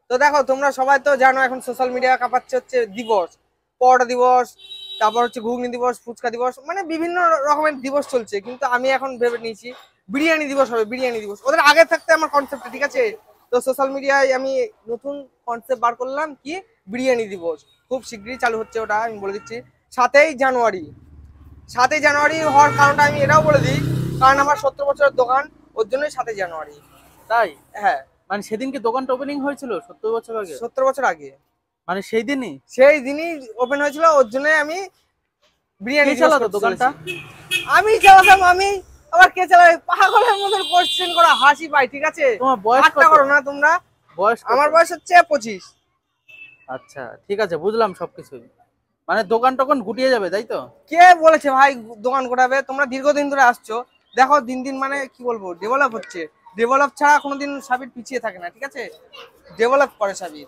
তো দেখো তোমরা সবাই তো জানো এখন সোশ্যাল মিডিয়া কাঁপাচ্ছে হচ্ছে দিবস, পরোটা দিবস, তারপর হচ্ছে ঘুগনি দিবস, ফুচকা দিবস, মানে বিভিন্ন রকমের দিবস চলছে। কিন্তু আমি এখন ভেবে নিয়েছি বিরিয়ানি দিবস হবে, বিরিয়ানি দিবস। ওদের আগে থাকতে আমার কনসেপ্ট, ঠিক আছে? তো সোশ্যাল মিডিয়ায় আমি নতুন কনসেপ্ট বার করলাম কি, বিরিয়ানি দিবস। খুব শীঘ্রই চালু হচ্ছে ওটা, আমি বলে দিচ্ছি। 7ই জানুয়ারি। 7ই জানুয়ারি হওয়ার কারণটা আমি এটাও বলে দিই, কারণ আমার 70 বছরের দোকান, ওর জন্যই 7ই জানুয়ারি। তাই? হ্যাঁ, মানে সেদিন কি দোকানটা ওপেনিং হয়েছিল 70 বছর আগে? 70 বছর আগে মানে সেই দিনই? সেই দিনই ওপেন হয়েছিল, ওর জন্য আমি কে বিরিয়ানি দিবস চালাতো করতে দোকানটা? চলেছি। আমি চালাতাম, আমি আবার কে চালাবে? পাগলের মতন কোশ্চেন করা, হাসি পাই, ঠিক আছে? তোমার বয়স ঠাট্টা কত? করো না তোমরা। বয়স কত? আমার বয়স হচ্ছে 25। আচ্ছা ঠিক আছে, বুঝলাম সবকিছুই। মানে দোকান টোকান গুটিয়ে যাবে তাই তো? কে বলেছে ভাই দোকান গোটাবে? তোমরা দীর্ঘদিন ধরে আসছো, দেখো দিন দিন মানে কি বলবো, ডেভেলপ হচ্ছে। ডেভেলপ ছাড়া কোনোদিন সাবির পিছিয়ে থাকে না, ঠিক আছে? ডেভেলপ করে সাবির।